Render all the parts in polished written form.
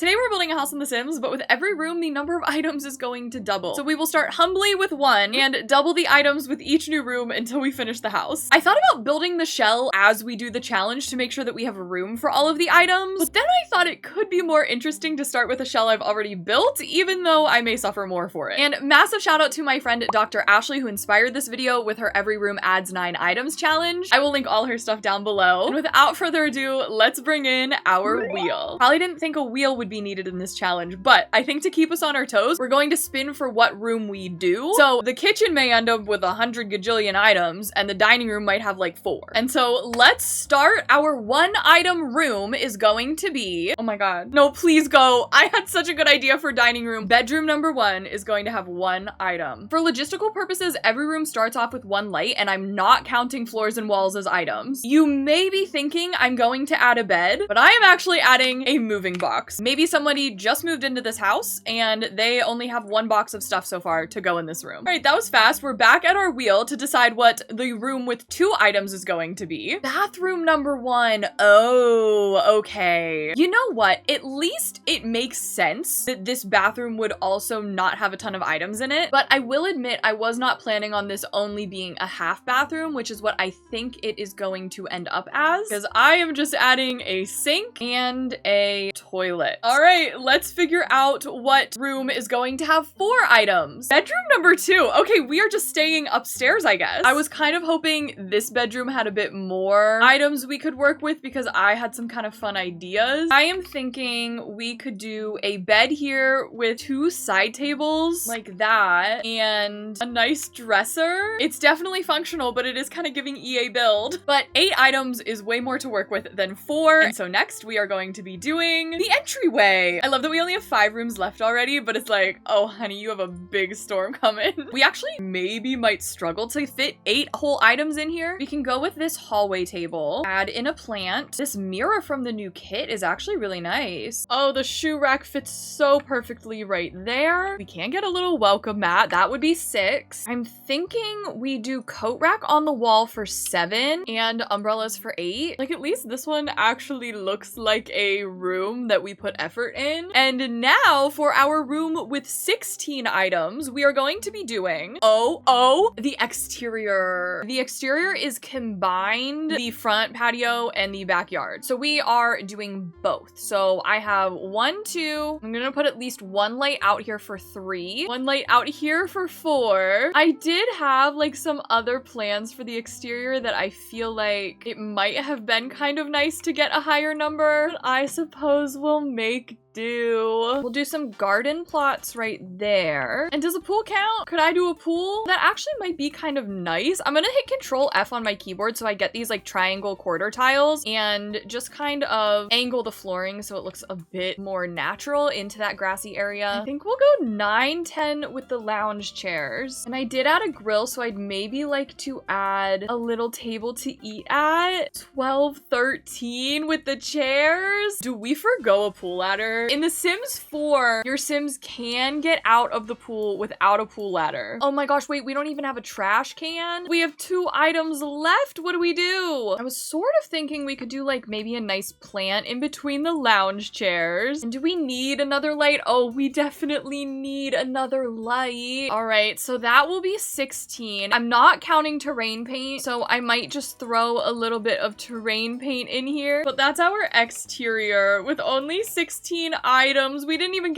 Today we're building a house in The Sims, but with every room, the number of items is going to double. So we will start humbly with 1 and double the items with each new room until we finish the house. I thought about building the shell as we do the challenge to make sure that we have room for all of the items, but then I thought it could be more interesting to start with a shell I've already built, even though I may suffer more for it. And massive shout out to my friend Dr. Ashley, who inspired this video with her Every Room Adds 9 Items challenge. I will link all her stuff down below. And without further ado, let's bring in our wheel. Probably didn't think a wheel would be needed in this challenge, but I think to keep us on our toes, we're going to spin for what room we do. So the kitchen may end up with 100 gajillion items, and the dining room might have like 4. And so let's start. Our 1 item room is going to be, oh my god, no, please go. I had such a good idea for dining room. Bedroom number 1 is going to have 1 item. For logistical purposes, every room starts off with 1 light, and I'm not counting floors and walls as items. You may be thinking I'm going to add a bed, but I am actually adding a moving box. Maybe somebody just moved into this house and they only have 1 box of stuff so far to go in this room. All right, that was fast. We're back at our wheel to decide what the room with 2 items is going to be. Bathroom number 1. Oh, okay. You know what? At least it makes sense that this bathroom would also not have a ton of items in it, but I will admit I was not planning on this only being a half bathroom, which is what I think it is going to end up as, because I am just adding a sink and a toilet. All right, let's figure out what room is going to have 4 items. Bedroom number 2. Okay, we are just staying upstairs, I guess. I was kind of hoping this bedroom had a bit more items we could work with because I had some kind of fun ideas. I am thinking we could do a bed here with 2 side tables like that and a nice dresser. It's definitely functional, but it is kind of giving EA build. But 8 items is way more to work with than 4. And so next we are going to be doing the entryway. I love that we only have 5 rooms left already, but it's like, oh honey, you have a big storm coming. We actually maybe might struggle to fit 8 whole items in here. We can go with this hallway table, add in a plant. This mirror from the new kit is actually really nice. Oh, the shoe rack fits so perfectly right there. We can get a little welcome mat. That would be 6. I'm thinking we do coat rack on the wall for 7 and umbrellas for 8. Like, at least this one actually looks like a room that we put effort in. And now for our room with 16 items, we are going to be doing, the exterior. The exterior is combined the front patio and the backyard. So we are doing both. So I have 1, 2. I'm gonna put at least 1 light out here for 3. 1 light out here for 4. I did have like some other plans for the exterior that I feel like it might have been kind of nice to get a higher number, but I suppose we'll make do. We'll do some garden plots right there. And does a pool count? Could I do a pool? That actually might be kind of nice. I'm gonna hit Control F on my keyboard so I get these like triangle quarter tiles and just kind of angle the flooring so it looks a bit more natural into that grassy area. I think we'll go 9, 10 with the lounge chairs. And I did add a grill, so I'd maybe like to add a little table to eat at. 12, 13 with the chairs. Do we forgo a pool ladder? In The Sims 4, your Sims can get out of the pool without a pool ladder. Oh my gosh, wait, we don't even have a trash can? We have 2 items left. What do we do? I was sort of thinking we could do like maybe a nice plant in between the lounge chairs. And do we need another light? Oh, we definitely need another light. All right, so that will be 16. I'm not counting terrain paint, so I might just throw a little bit of terrain paint in here. But that's our exterior with only 16 items. I didn't even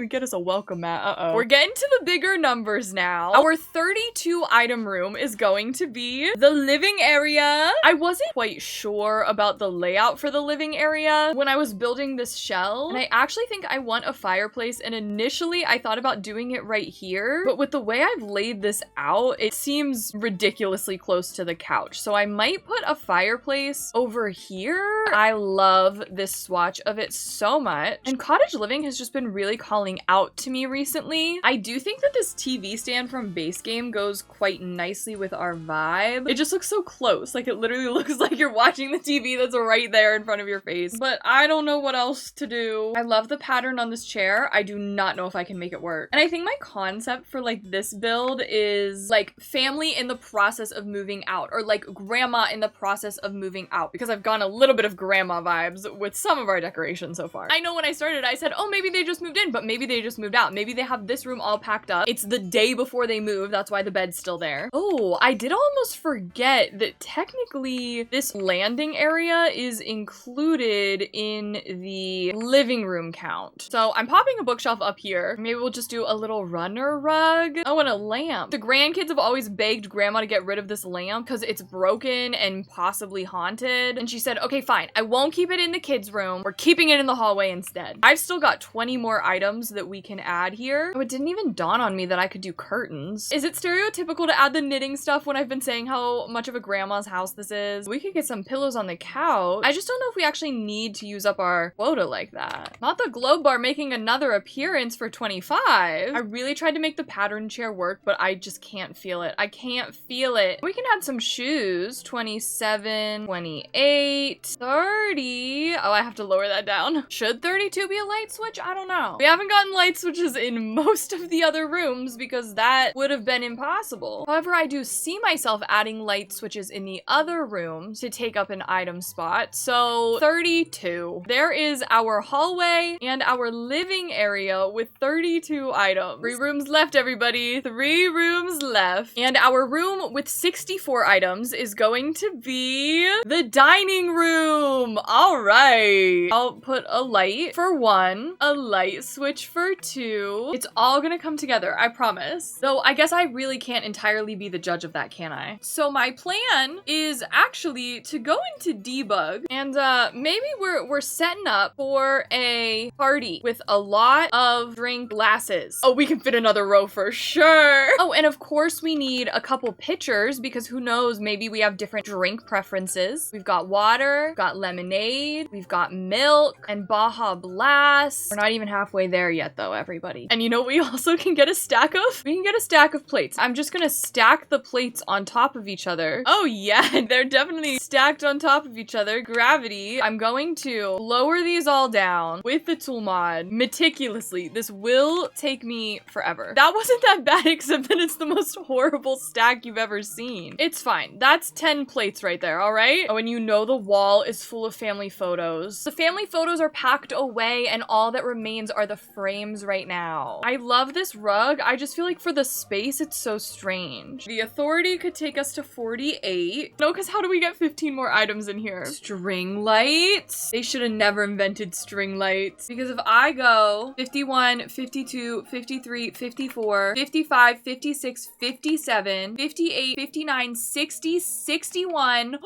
get us a welcome mat. We're getting to the bigger numbers now. Our 32 item room is going to be the living area. I wasn't quite sure about the layout for the living area when I was building this shell, and I actually think I want a fireplace, and initially I thought about doing it right here, but with the way I've laid this out, it seems ridiculously close to the couch, so I might put a fireplace over here. I love this swatch of it so much, and cottage living has just been really calling out to me recently. I do think that this TV stand from base game goes quite nicely with our vibe. It just looks so close. Like, it literally looks like you're watching the TV that's right there in front of your face. But I don't know what else to do. I love the pattern on this chair. I do not know if I can make it work. And I think my concept for like this build is like family in the process of moving out, or like grandma in the process of moving out, because I've gone a little bit of grandma vibes with some of our decorations so far. I know when I started started, I said, oh, maybe they just moved in, but maybe they just moved out. Maybe they have this room all packed up. It's the day before they move. That's why the bed's still there. Oh, I did almost forget that technically this landing area is included in the living room count. So I'm popping a bookshelf up here. Maybe we'll just do a little runner rug. Oh, and a lamp. The grandkids have always begged grandma to get rid of this lamp because it's broken and possibly haunted. And she said, okay, fine. I won't keep it in the kids' room. We're keeping it in the hallway instead. I've still got 20 more items that we can add here. Oh, it didn't even dawn on me that I could do curtains. Is it stereotypical to add the knitting stuff when I've been saying how much of a grandma's house this is? We could get some pillows on the couch. I just don't know if we actually need to use up our quota like that. Not the globe bar making another appearance for 25. I really tried to make the pattern chair work, but I just can't feel it. I can't feel it. We can add some shoes. 27, 28, 30. Oh, I have to lower that down. Should 32 be a light switch? I don't know. We haven't gotten light switches in most of the other rooms because that would have been impossible. However, I do see myself adding light switches in the other rooms to take up an item spot. So 32. There is our hallway and our living area with 32 items. 3 rooms left, everybody. 3 rooms left. And our room with 64 items is going to be the dining room. All right. I'll put a light for 1, a light switch for 2. It's all gonna come together, I promise. Though I guess I really can't entirely be the judge of that, can I? So my plan is actually to go into debug and maybe we're setting up for a party with a lot of drink glasses. Oh, we can fit another row for sure. Oh, and of course we need a couple pitchers because who knows, maybe we have different drink preferences. We've got water, we've got lemonade, we've got milk, and Baja Blast. We're not even halfway there yet though, everybody. And you know what we also can get a stack of? We can get a stack of plates. I'm just gonna stack the plates on top of each other. Oh yeah, they're definitely stacked on top of each other. Gravity. I'm going to lower these all down with the tool mod meticulously. This will take me forever. That wasn't that bad except that it's the most horrible stack you've ever seen. It's fine. That's 10 plates right there, all right? Oh, and you know the wall is full of family photos. The family photos are packed away and all that remains are the frames right now. I love this rug. I just feel like for the space, it's so strange. The authority could take us to 48. No, because how do we get 15 more items in here? String lights. They should have never invented string lights because if I go 51, 52, 53, 54, 55, 56, 57, 58, 59, 60, 61,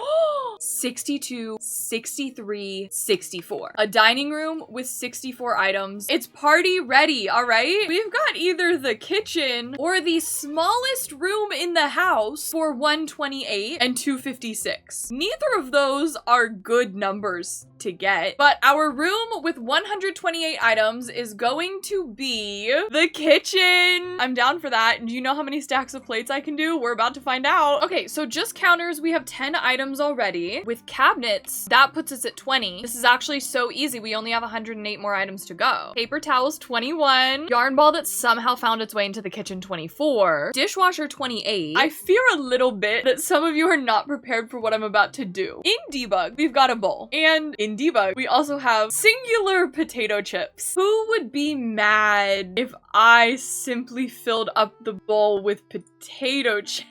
62, 63, 64. A dining room with 64 items. It's party ready, all right? We've got either the kitchen or the smallest room in the house for 128 and 256. Neither of those are good numbers to get, but our room with 128 items is going to be the kitchen. I'm down for that. Do you know how many stacks of plates I can do? We're about to find out. Okay, so just counters, we have 10 items already. With cabinets, that puts us at 20. This is actually so easy. We only have 108 more items to go. Paper towels, 21. Yarn ball that somehow found its way into the kitchen, 24. Dishwasher, 28. I fear a little bit that some of you are not prepared for what I'm about to do. In debug, we've got a bowl. And in debug, we also have singular potato chips. Who would be mad if I simply filled up the bowl with potato chips?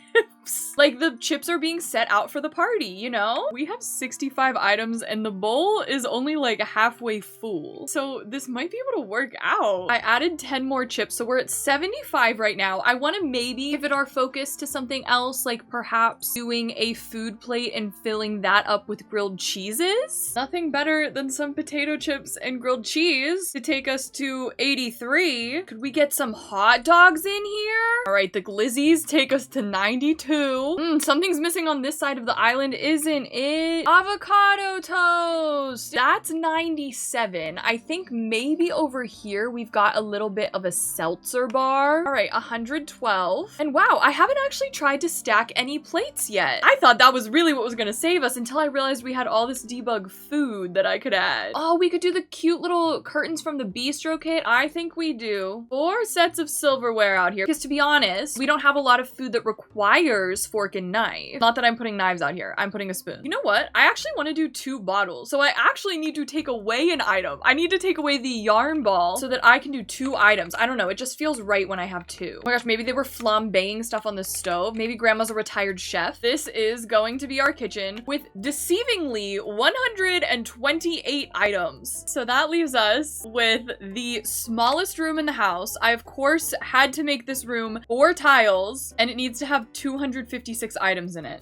Like the chips are being set out for the party, you know? We have 65 items and the bowl is only like halfway full. So this might be able to work out. I added 10 more chips, so we're at 75 right now. I want to maybe pivot our focus to something else, like perhaps doing a food plate and filling that up with grilled cheeses. Nothing better than some potato chips and grilled cheese to take us to 83. Could we get some hot dogs in here? All right, the glizzies take us to 92. Something's missing on this side of the island, isn't it? Avocado toast. That's 97. I think maybe over here we've got a little bit of a seltzer bar. All right, 112. And wow, I haven't actually tried to stack any plates yet. I thought that was really what was gonna save us until I realized we had all this debug food that I could add. Oh, we could do the cute little curtains from the bistro kit. I think we do. 4 sets of silverware out here. Because to be honest, we don't have a lot of food that requires scissors, fork, and knife. Not that I'm putting knives out here. I'm putting a spoon. You know what? I actually want to do 2 bottles. So I actually need to take away an item. I need to take away the yarn ball so that I can do 2 items. I don't know. It just feels right when I have 2. Oh my gosh, maybe they were flambeing stuff on the stove. Maybe grandma's a retired chef. This is going to be our kitchen with deceivingly 128 items. So that leaves us with the smallest room in the house. I, of course, had to make this room 4 tiles, and it needs to have 256 items in it.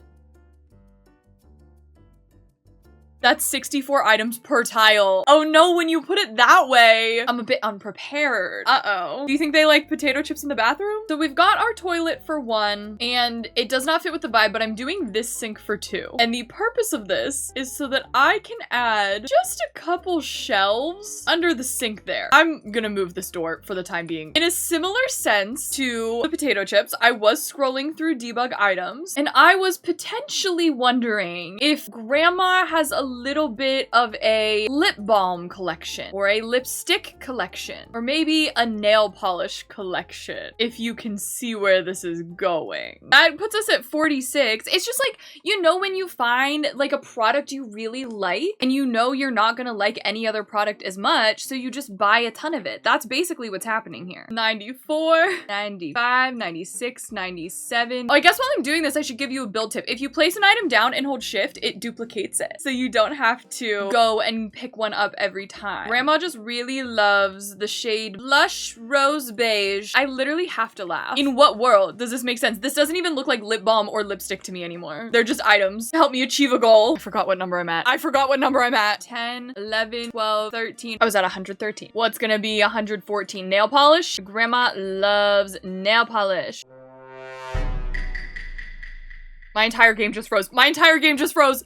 That's 64 items per tile. Oh no, when you put it that way, I'm a bit unprepared. Uh-oh. Do you think they like potato chips in the bathroom? So we've got our toilet for 1, and it does not fit with the vibe, but I'm doing this sink for 2. And the purpose of this is so that I can add just a couple shelves under the sink there. I'm gonna move this door for the time being. In a similar sense to the potato chips, I was scrolling through debug items, and I was potentially wondering if grandma has a little bit of a lip balm collection or a lipstick collection or maybe a nail polish collection, if you can see where this is going. That puts us at 46. It's just like, you know, when you find like a product you really like and you know you're not gonna like any other product as much, so you just buy a ton of it. That's basically what's happening here. 94, 95, 96, 97. Oh, I guess while I'm doing this, I should give you a build tip. If you place an item down and hold shift, it duplicates it. So you don't have to go and pick one up every time. Grandma just really loves the shade Blush Rose Beige. I literally have to laugh. In what world does this make sense? This doesn't even look like lip balm or lipstick to me anymore. They're just items to help me achieve a goal. I forgot what number I'm at. 10, 11, 12, 13. I was at 113. What's gonna be 114? Nail polish? Grandma loves nail polish. My entire game just froze. My entire game just froze.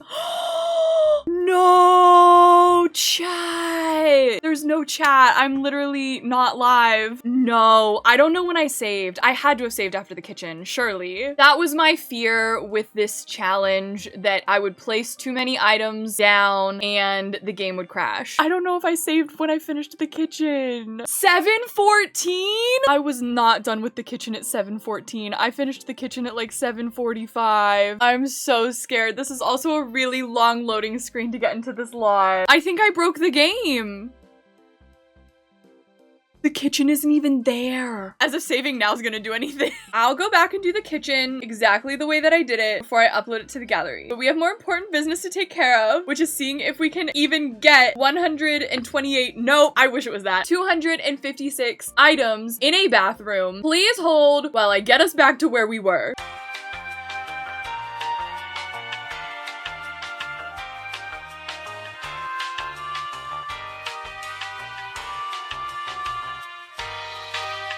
No chat. There's no chat. I'm literally not live. No, I don't know when I saved. I had to have saved after the kitchen, surely. That was my fear with this challenge, that I would place too many items down and the game would crash. I don't know if I saved when I finished the kitchen. 7:14? I was not done with the kitchen at 7:14. I finished the kitchen at like 7:45. I'm so scared. This is also a really long loading screen to get into this live. I think I broke the game. The kitchen isn't even there. As if saving now is gonna do anything. I'll go back and do the kitchen exactly the way that I did it before I upload it to the gallery. But we have more important business to take care of, which is seeing if we can even get 128, no, I wish it was that, 256 items in a bathroom. Please hold while I get us back to where we were.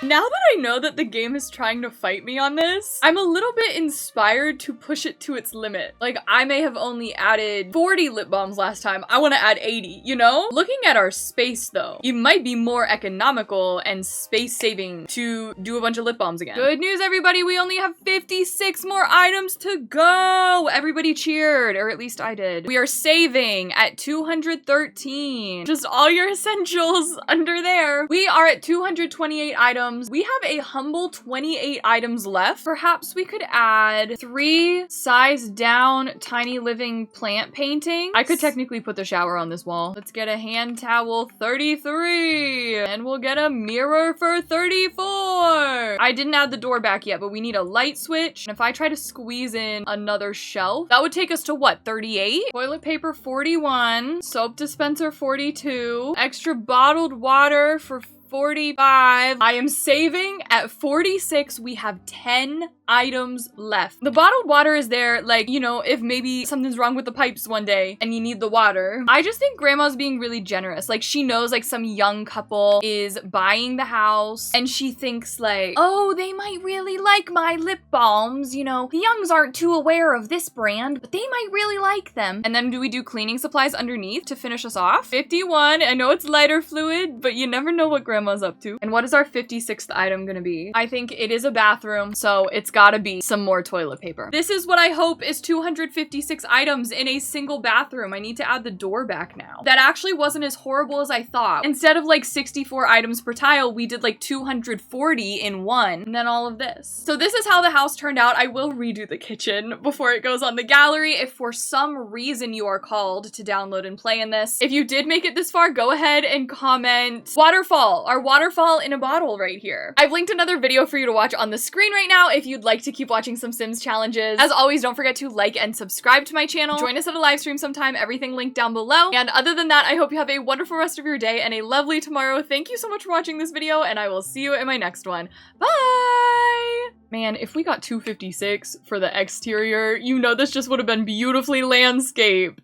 Now that I know that the game is trying to fight me on this, I'm a little bit inspired to push it to its limit. Like, I may have only added 40 lip balms last time. I want to add 80, you know? Looking at our space, though, it might be more economical and space-saving to do a bunch of lip balms again. Good news, everybody. We only have 56 more items to go. Everybody cheered, or at least I did. We are saving at 213. Just all your essentials under there. We are at 228 items. We have a humble 28 items left. Perhaps we could add 3 size down tiny living plant paintings. I could technically put the shower on this wall. Let's get a hand towel 33 and we'll get a mirror for 34. I didn't add the door back yet, but we need a light switch. And if I try to squeeze in another shelf, that would take us to what, 38? Toilet paper 41, soap dispenser 42, extra bottled water for 45. I am saving at 46. We have 10 items left. The bottled water is there, like, you know, if maybe something's wrong with the pipes one day and you need the water. I just think grandma's being really generous. Like, she knows like some young couple is buying the house and she thinks like, oh, they might really like my lip balms. You know, the youngs aren't too aware of this brand, but they might really like them. And then do we do cleaning supplies underneath to finish us off? 51. I know it's lighter fluid, but you never know what grandma grandma's up to. And what is our 56th item gonna be? I think it is a bathroom, so it's gotta be some more toilet paper. This is what I hope is 256 items in a single bathroom. I need to add the door back now. That actually wasn't as horrible as I thought. Instead of like 64 items per tile, we did like 240 in one, and then all of this. So this is how the house turned out. I will redo the kitchen before it goes on the gallery if for some reason you are called to download and play in this. If you did make it this far, go ahead and comment waterfall, our waterfall in a bottle right here. I've linked another video for you to watch on the screen right now if you'd like to keep watching some Sims challenges. As always, don't forget to like and subscribe to my channel. Join us at a live stream sometime, everything linked down below. And other than that, I hope you have a wonderful rest of your day and a lovely tomorrow. Thank you so much for watching this video, and I will see you in my next one. Bye! Man, if we got 256 for the exterior, you know this just would have been beautifully landscaped.